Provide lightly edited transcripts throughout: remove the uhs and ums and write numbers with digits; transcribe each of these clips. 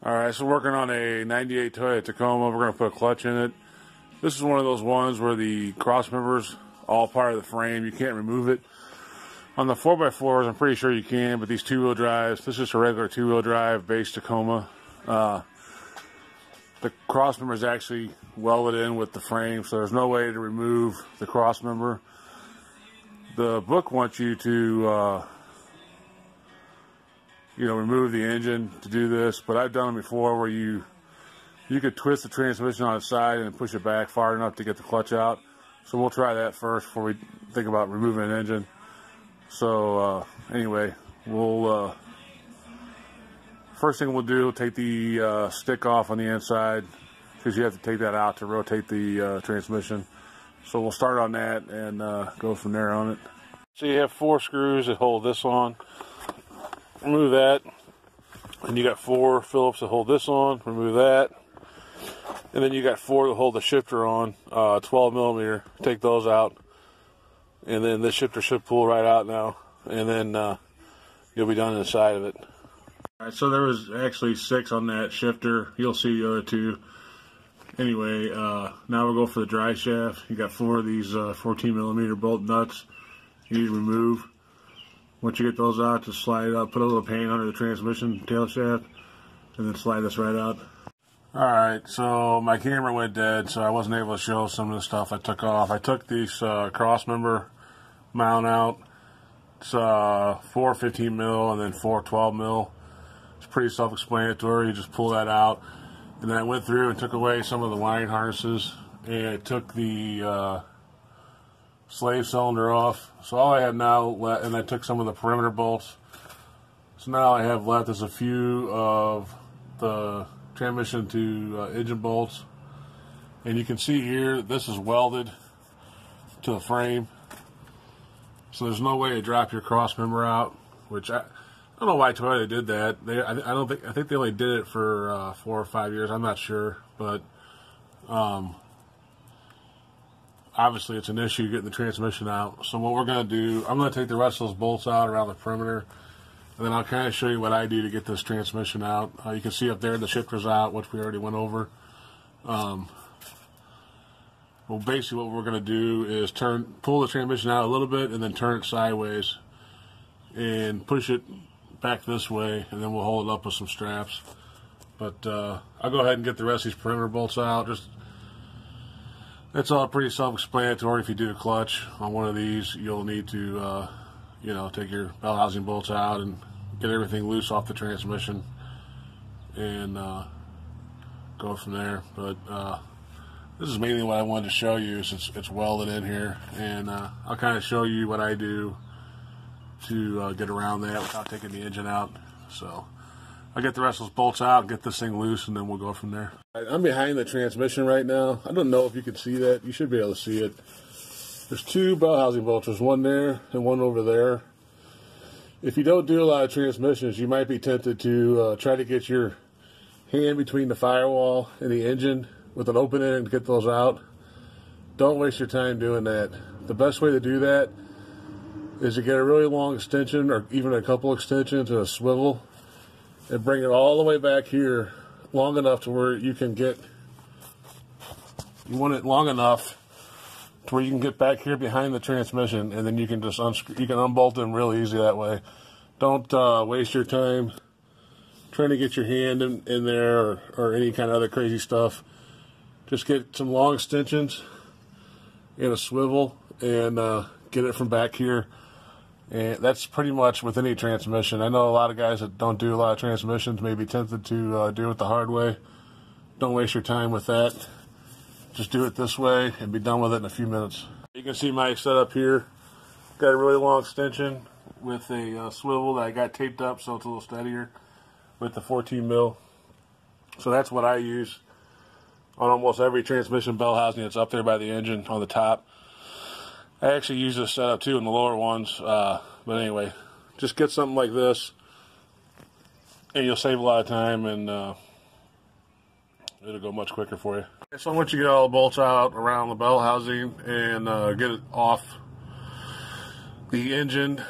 Alright, so working on a 98 Toyota Tacoma. We're going to put a clutch in it. This is one of those ones where the cross members all part of the frame. You can't remove it. On the 4x4s, I'm pretty sure you can, but these two-wheel drives, this is just a regular two-wheel drive base Tacoma. The cross member is actually welded in with the frame, so there's no way to remove the cross member. The book wants you to remove the engine to do this, but I've done it before where you could twist the transmission on its side and push it back far enough to get the clutch out. So we'll try that first before we think about removing an engine. So anyway, we'll first thing we'll do, take the stick off on the inside, because you have to take that out to rotate the transmission. So we'll start on that and go from there on it. So you have 4 screws that hold this on. Remove that, and you got 4 Phillips that hold this on. Remove that, and then you got 4 that hold the shifter on, 12 millimeter. Take those out, and then this shifter should pull right out now, and then you'll be done inside of it. All right, so there was actually 6 on that shifter. You'll see the other 2. Anyway, now we'll go for the drive shaft. You got 4 of these 14 millimeter bolt nuts you need to remove. Once you get those out, just slide it up, put a little paint under the transmission tail shaft, and then slide this right out. Alright, so my camera went dead, so I wasn't able to show some of the stuff I took off. I took these cross member mount out. It's 4 15 mil and then 4 12 mil. It's pretty self-explanatory. You just pull that out. And then I went through and took away some of the wiring harnesses, and I took the slave cylinder off. So all I have now left, and I took some of the perimeter bolts. So now I have left is a few of the transmission to engine bolts. And you can see here, this is welded to the frame. So there's no way to drop your cross member out, which I don't know why Toyota did that. I think they only did it for 4 or 5 years. I'm not sure, but obviously it's an issue getting the transmission out. So what we're going to do, I'm going to take the rest of those bolts out around the perimeter, and then I'll kind of show you what I do to get this transmission out. You can see up there the shifter's out, which we already went over. Well, basically what we're going to do is pull the transmission out a little bit and then turn it sideways and push it back this way, and then we'll hold it up with some straps. But I'll go ahead and get the rest of these perimeter bolts out. It's all pretty self-explanatory. If you do a clutch on one of these, you'll need to, take your bell housing bolts out and get everything loose off the transmission, and go from there. But this is mainly what I wanted to show you, since it's welded in here, and I'll kind of show you what I do to get around that without taking the engine out. So I'll get the rest of those bolts out, get this thing loose, and then we'll go from there. I'm behind the transmission right now. I don't know if you can see that. You should be able to see it. There's 2 bell housing bolts. There's one there and one over there. If you don't do a lot of transmissions, you might be tempted to try to get your hand between the firewall and the engine with an open end to get those out. Don't waste your time doing that. The best way to do that is to get a really long extension, or even a couple extensions and a swivel, and bring it all the way back here, long enough to where you want it long enough to where you can get back here behind the transmission, and then you can just unbolt them real easy that way. Don't waste your time trying to get your hand in there, or any kind of other crazy stuff. Just get some long extensions and a swivel, and get it from back here. And that's pretty much with any transmission. I know a lot of guys that don't do a lot of transmissions may be tempted to do it the hard way. Don't waste your time with that. Just do it this way and be done with it in a few minutes. You can see my setup here. Got a really long extension with a swivel that I got taped up so it's a little steadier with the 14 mil. So that's what I use on almost every transmission bell housing that's up there by the engine on the top. I actually use this setup too in the lower ones, but anyway, just get something like this, and you'll save a lot of time, and it'll go much quicker for you. So once you get all the bolts out around the bell housing and get it off the engine,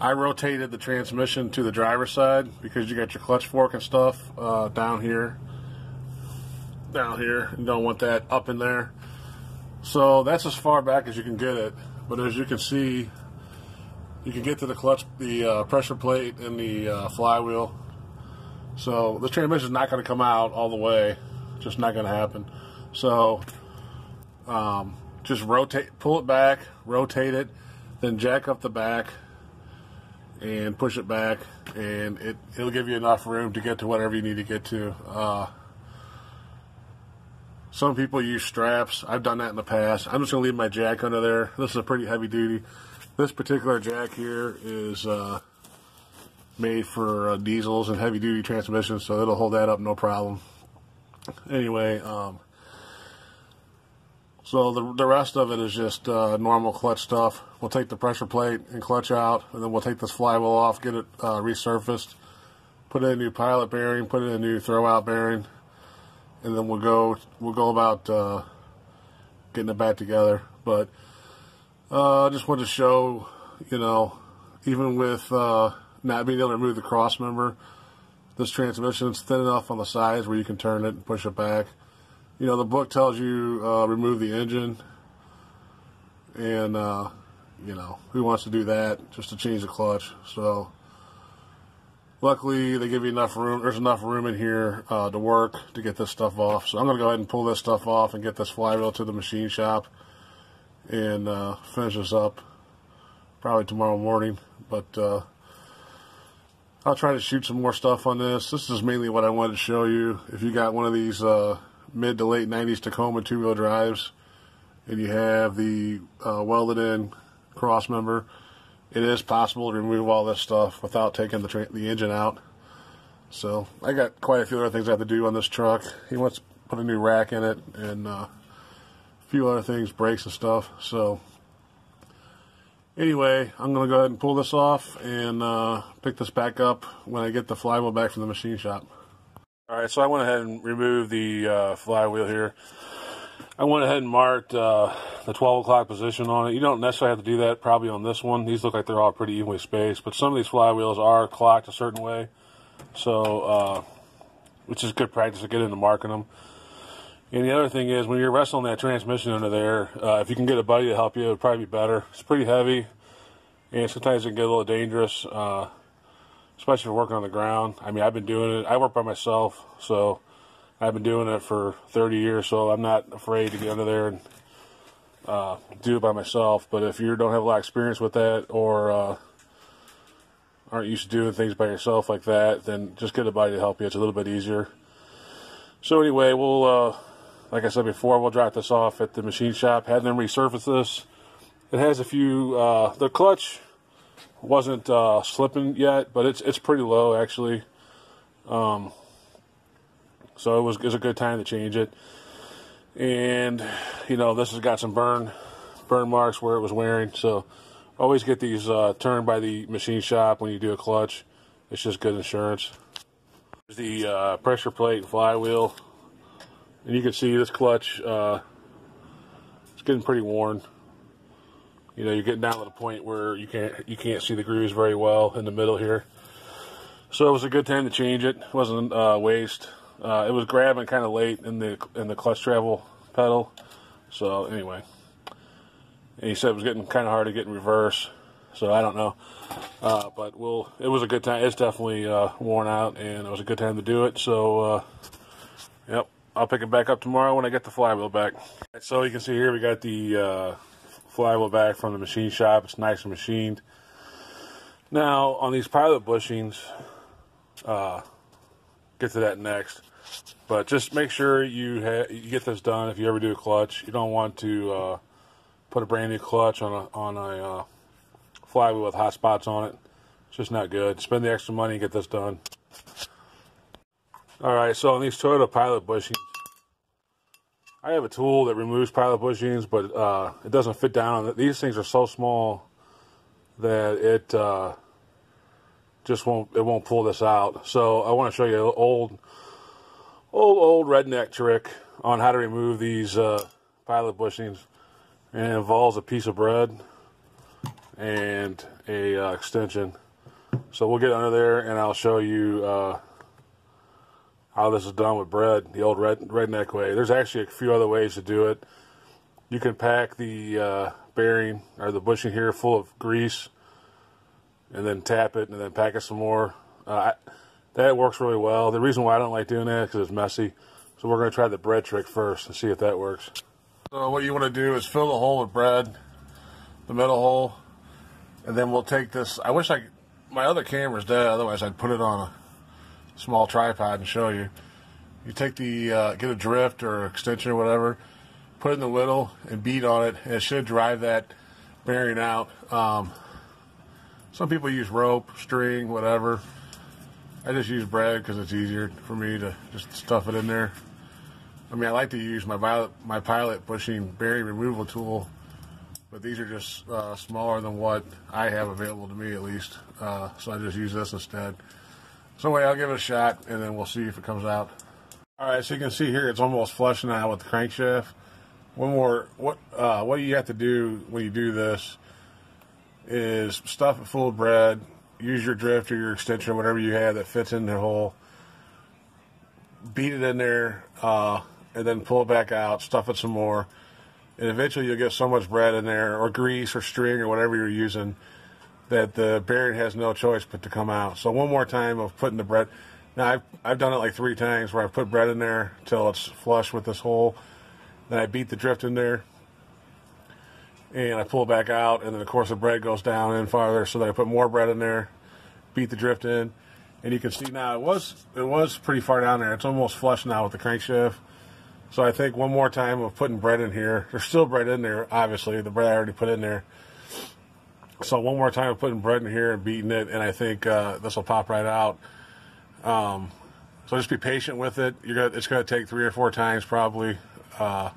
I rotated the transmission to the driver's side because you got your clutch fork and stuff down here. You don't want that up in there. So that's as far back as you can get it. But as you can see, you can get to the clutch, the pressure plate, and the flywheel. So the transmission is not going to come out all the way. Just not going to happen. So just pull it back, rotate it, then jack up the back and push it back, and it'll give you enough room to get to whatever you need to get to. Some people use straps. I've done that in the past. I'm just going to leave my jack under there. This is a pretty heavy duty. This particular jack here is made for diesels and heavy duty transmissions, so it'll hold that up no problem. Anyway, so the rest of it is just normal clutch stuff. We'll take the pressure plate and clutch out, and then we'll take this flywheel off, get it resurfaced, put in a new pilot bearing, put in a new throwout bearing, and then we'll go about getting it back together. But I just wanted to show, you know, even with not being able to remove the cross member, this transmission is thin enough on the sides where you can turn it and push it back. You know, the book tells you remove the engine, and you know, who wants to do that just to change the clutch? So luckily they give you enough room. There's enough room in here to work to get this stuff off. So I'm going to go ahead and pull this stuff off and get this flywheel to the machine shop and finish this up probably tomorrow morning. But I'll try to shoot some more stuff on this. This is mainly what I wanted to show you. If you got one of these mid to late 90s Tacoma two-wheel drives and you have the welded in cross member, it is possible to remove all this stuff without taking the engine out. So I got quite a few other things I have to do on this truck. He wants to put a new rack in it and a few other things, brakes and stuff. So anyway, I'm going to go ahead and pull this off and pick this back up when I get the flywheel back from the machine shop. Alright, so I went ahead and removed the flywheel here. I went ahead and marked the 12 o'clock position on it. You don't necessarily have to do that probably on this one. These look like they're all pretty evenly spaced, but some of these flywheels are clocked a certain way. So, which is good practice to get into marking them. And the other thing is, when you're wrestling that transmission under there, if you can get a buddy to help you, it would probably be better. It's pretty heavy, and sometimes it can get a little dangerous, especially if you're working on the ground. I mean, I've been doing it. I work by myself, so I've been doing it for 30 years, so I'm not afraid to get under there and do it by myself. But if you don't have a lot of experience with that, or aren't used to doing things by yourself like that, then just get a buddy to help you. It's a little bit easier. So anyway, we'll, like I said before, we'll drop this off at the machine shop, have them resurface this. It has a few, the clutch wasn't slipping yet, but it's pretty low actually. So it was a good time to change it. And, you know, this has got some burn marks where it was wearing. So always get these turned by the machine shop when you do a clutch. It's just good insurance. There's the pressure plate and flywheel. And you can see this clutch, it's getting pretty worn. You know, you're getting down to the point where you can't see the grooves very well in the middle here. So it was a good time to change it. It wasn't waste. It was grabbing kind of late in the clutch travel pedal. So anyway, and he said it was getting kind of hard to get in reverse. So I don't know, but it was a good time. It's definitely worn out, and it was a good time to do it. So yep, I'll pick it back up tomorrow when I get the flywheel back. So you can see here we got the flywheel back from the machine shop. It's nice and machined. Now on these Pilot Bushings, get to that next. But just make sure you get this done if you ever do a clutch. You don't want to put a brand new clutch on a flywheel with hot spots on it. It's just not good. Spend the extra money and get this done. Alright, so on these Toyota Pilot Bushings, I have a tool that removes Pilot Bushings, but it doesn't fit down on it. These things are so small that it just won't pull this out. So I want to show you an old redneck trick on how to remove these Pilot Bushings, and it involves a piece of bread. and a extension. So we'll get under there and I'll show you how this is done with bread, the old redneck way. There's actually a few other ways to do it. You can pack the bearing or the bushing here full of grease and then tap it and then pack it some more. That works really well. The reason why I don't like doing that is because it's messy. So we're going to try the bread trick first and see if that works. So what you want to do is fill the hole with bread, the middle hole, and then we'll take this. I wish my other camera's dead, otherwise I'd put it on a small tripod and show you. You take the, get a drift or extension or whatever, put it in the middle and beat on it, and it should drive that bearing out. Some people use rope, string, whatever. I just use bread because it's easier for me to just stuff it in there. I mean, I like to use my Pilot Bushing bearing removal tool, but these are just smaller than what I have available to me, at least. So I just use this instead. So anyway, I'll give it a shot, and then we'll see if it comes out. All right, so you can see here it's almost flush now with the crankshaft. What you have to do when you do this is stuff it full of bread, use your drift or your extension, whatever you have that fits in the hole, beat it in there, and then pull it back out, stuff it some more, and eventually you'll get so much bread in there, or grease or string or whatever you're using, that the bearing has no choice but to come out. So one more time of putting the bread. Now I've done it like 3 times where I put bread in there till it's flush with this hole. Then I beat the drift in there, and I pull it back out, and then of course the bread goes down in farther, so then I put more bread in there, beat the drift in, and you can see now it was pretty far down there. It's almost flush now with the crankshaft. So I think one more time of putting bread in here. There's still bread in there, obviously, the bread I already put in there. So one more time of putting bread in here and beating it, and I think this will pop right out. So just be patient with it. It's going to take 3 or 4 times probably, but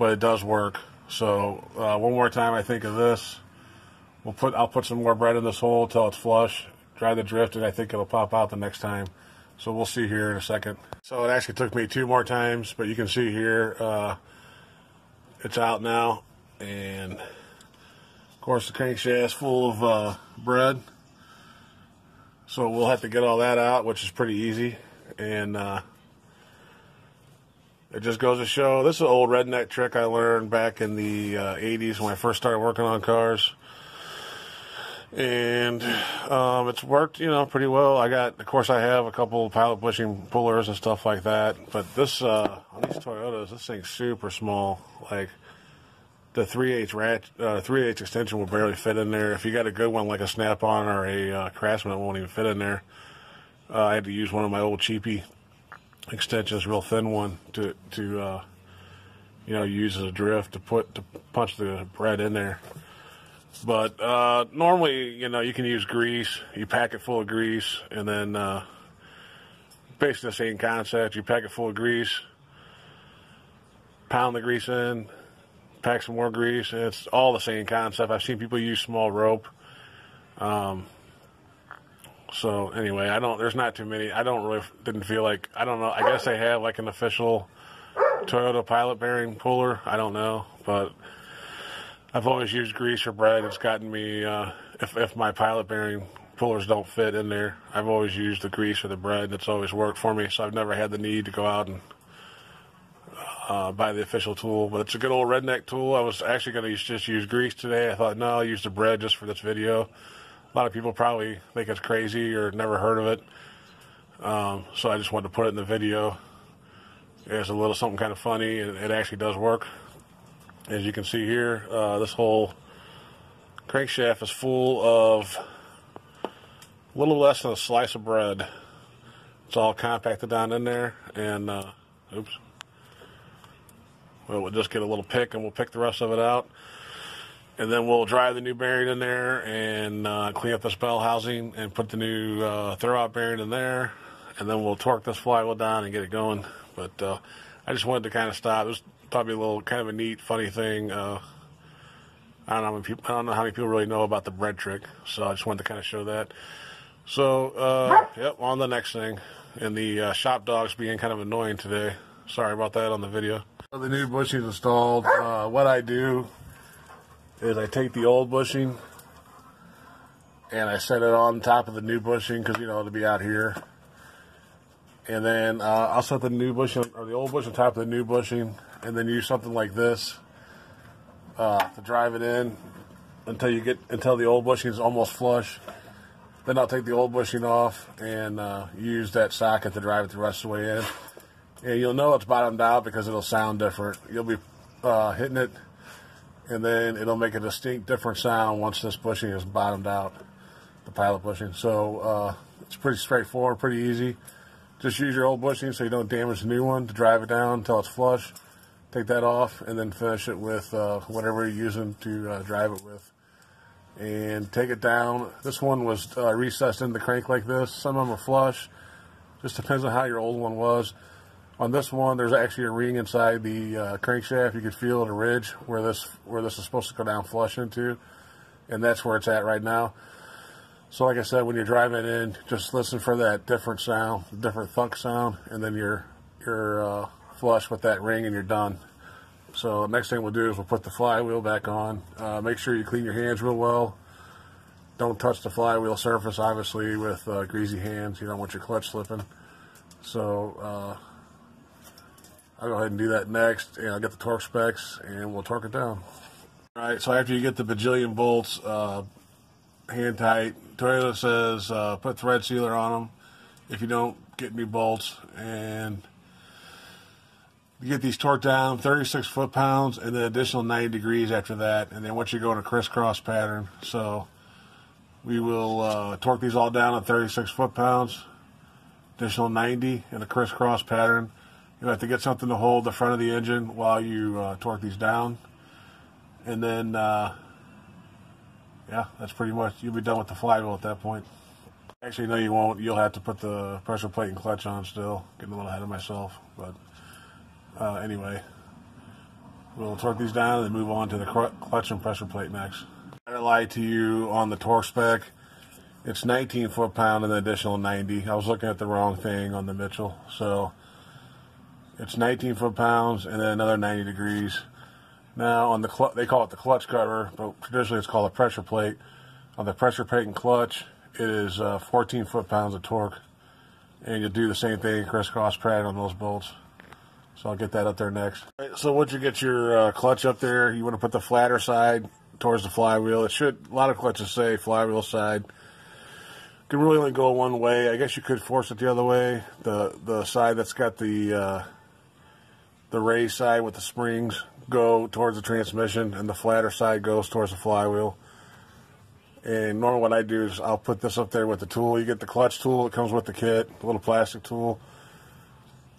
it does work. So one more time, I think of this. I'll put some more bread in this hole till it's flush, dry the drift, and I think it'll pop out the next time. So we'll see here in a second. So it actually took me 2 more times, but you can see here it's out now, and of course the crankshaft's full of bread. So we'll have to get all that out, which is pretty easy, and it just goes to show, this is an old redneck trick I learned back in the 80s when I first started working on cars. And it's worked, pretty well. Of course I have a couple Pilot Bushing pullers and stuff like that. But this, on these Toyotas, this thing's super small. Like, the 3/8 extension will barely fit in there. If you got a good one like a Snap-on or a Craftsman, it won't even fit in there. I had to use one of my old cheapy extensions, real thin one, to use as a drift to punch the bread in there. But normally, you can use grease. You pack it full of grease, and then basically the same concept. You pack it full of grease, pound the grease in, pack some more grease, and it's all the same concept. I've seen people use small rope. So anyway, there's not too many. Didn't feel like, I don't know. I guess they have like an official Toyota Pilot bearing puller. I don't know, but I've always used grease or bread. It's gotten me, if my Pilot bearing pullers don't fit in there, I've always used the grease or the bread. It's always worked for me, so I've never had the need to go out and buy the official tool. But it's a good old redneck tool. I was actually going to just use grease today. I thought, no, I'll use the bread just for this video. A lot of people probably think it's crazy or never heard of it. So I just wanted to put it in the video. It's a little something kind of funny, and it actually does work. As you can see here, this whole crankshaft is full of a little less than a slice of bread. It's all compacted down in there, and oops. We'll just get a little pick, and we'll pick the rest of it out. And then we'll drive the new bearing in there and clean up this bell housing and put the new throw-out bearing in there. And then we'll torque this flywheel down and get it going. But I just wanted to kind of stop. It was probably a little kind of a neat, funny thing. I don't know how many people really know about the bread trick. So I just wanted to kind of show that. So, yep, on the next thing. And the shop dog's being kind of annoying today. Sorry about that on the video. The new bushings installed. What I do is I take the old bushing and I set it on top of the new bushing because, you know, it'll be out here. And then I'll set the new bushing, or the old bushing on top of the new bushing, and then use something like this to drive it in until the old bushing is almost flush. Then I'll take the old bushing off and use that socket to drive it the rest of the way in. And you'll know it's bottomed out because it'll sound different. You'll be hitting it, and then it'll make a distinct different sound once this bushing is bottomed out, the pilot bushing. So it's pretty straightforward, pretty easy. Just use your old bushing so you don't damage the new one to drive it down until it's flush. Take that off and then finish it with whatever you're using to drive it with. And take it down. This one was recessed in the crank like this. Some of them are flush. Just depends on how your old one was. On this one, there's actually a ring inside the crankshaft. You can feel it, a ridge where this is supposed to go down flush into, and that's where it's at right now. So like I said, when you're driving it in, just listen for that different sound, different thunk sound, and then you're flush with that ring and you're done. So next thing we'll do is we'll put the flywheel back on. Make sure you clean your hands real well. Don't touch the flywheel surface, obviously, with greasy hands. You don't want your clutch slipping. So I'll go ahead and do that next, and I'll get the torque specs, and we'll torque it down. All right, so after you get the bajillion bolts hand tight, Toyota says put thread sealer on them if you don't get new bolts, and you get these torqued down 36 foot-pounds and then additional 90 degrees after that, and then once you go in a crisscross pattern. So we will torque these all down at 36 foot-pounds, additional 90 in a crisscross pattern. You'll have to get something to hold the front of the engine while you torque these down, and then yeah, that's pretty much, you'll be done with the flywheel at that point. Actually, no, you won't. You'll have to put the pressure plate and clutch on still. Getting a little ahead of myself, but anyway, we'll torque these down and then move on to the clutch and pressure plate next. I lied to you on the torque spec. It's 19 foot-pound and an additional 90. I was looking at the wrong thing on the Mitchell. So it's 19 foot-pounds and then another 90 degrees. Now on the they call it the clutch cover, but traditionally it's called a pressure plate. On the pressure plate and clutch, it is 14 foot-pounds of torque, and you'll do the same thing, crisscross pattern on those bolts. So I'll get that up there next. Right, so once you get your clutch up there, you want to put the flatter side towards the flywheel. It should, a lot of clutches say flywheel side. Can really only go one way. I guess you could force it the other way. The side that's got the raised side with the springs go towards the transmission, and the flatter side goes towards the flywheel. And normally what I do is I'll put this up there with the tool. You get the clutch tool, it comes with the kit, a little plastic tool.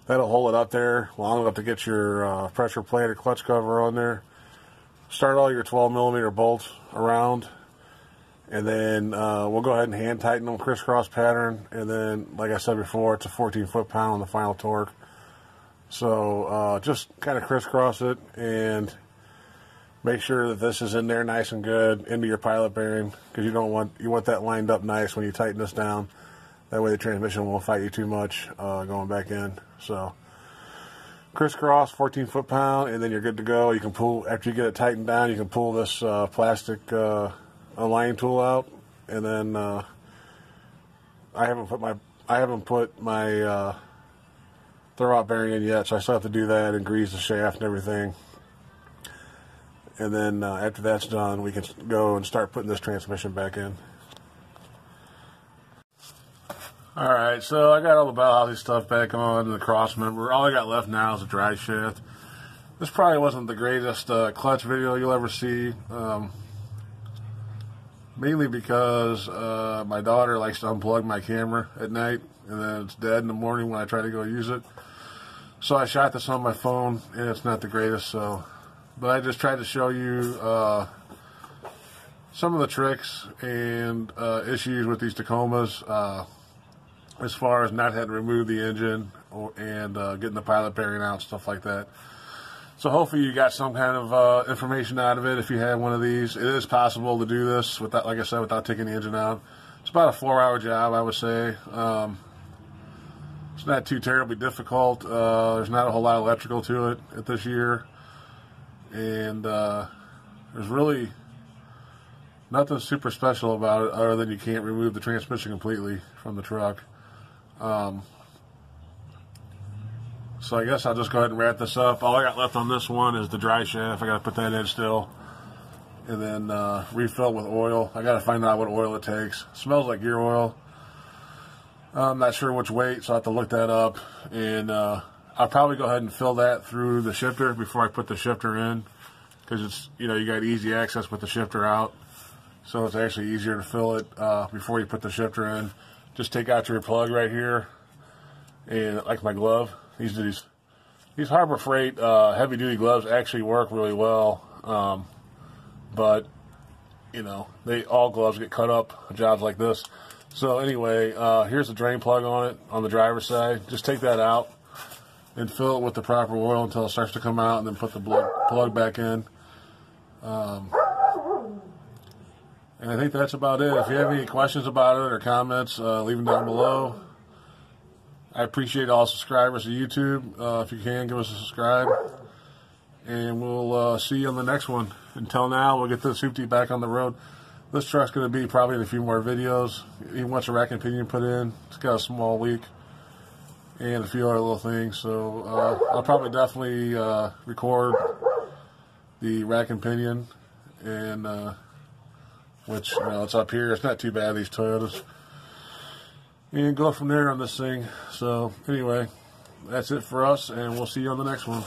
That'll hold it up there long enough to get your pressure plate or clutch cover on there. Start all your 12mm bolts around, and then we'll go ahead and hand tighten them, crisscross pattern, and then, like I said before, it's a 14 foot-pound on the final torque. So just kind of crisscross it and make sure that this is in there nice and good into your pilot bearing, because you want that lined up nice when you tighten this down. That way the transmission won't fight you too much going back in. So crisscross, 14 foot-pound, and then you're good to go. You can pull, after you get it tightened down, you can pull this plastic align tool out, and then I haven't put my throw-out bearing in yet, so I still have to do that and grease the shaft and everything. And then after that's done, we can go and start putting this transmission back in. Alright, so I got all the bell housing stuff back on, the crossmember. All I got left now is a Driveshaft. This probably wasn't the greatest clutch video you'll ever see. Mainly because my daughter likes to unplug my camera at night, and then it's dead in the morning when I try to go use it. So I shot this on my phone, and it's not the greatest. But I just tried to show you some of the tricks and issues with these Tacomas, as far as not having to remove the engine and getting the pilot bearing out, stuff like that. So hopefully you got some kind of information out of it if you have one of these. It is possible to do this without, like I said, without taking the engine out. It's about a 4-hour job, I would say. It's not too terribly difficult. There's not a whole lot of electrical to it this year. And there's really Nothing super special about it other than you can't remove the transmission completely from the truck. So I guess I'll just go ahead and wrap this up. All I got left on this one is the Driveshaft. I got to put that in still. And then refill it with oil. I got to find out what oil it takes. It smells like gear oil. I'm not sure which weight, so I have to look that up. And I'll probably go ahead and fill that through the shifter before I put the shifter in. Because it's, you know, you got easy access with the shifter out. So it's actually easier to fill it before you put the shifter in. Just take out your plug right here. And like my glove. These Harbor Freight heavy duty gloves actually work really well, but you know, all gloves get cut up on jobs like this. So anyway, here's the drain plug on it on the driver's side. Just take that out and fill it with the proper oil until it starts to come out, and then put the plug back in. And I think that's about it. If you have any questions about it or comments, leave them down below. I appreciate all subscribers to YouTube. If you can, give us a subscribe. And we'll see you on the next one. Until now, we'll get this Hoopty back on the road. This truck's going to be probably in a few more videos. Even once a rack and pinion put in, it's got a small leak. And a few other little things. So I'll probably definitely record the rack and pinion. And which, you know, it's up here. It's not too bad, these Toyotas. And go from there on this thing. So anyway, that's it for us, and we'll see you on the next one.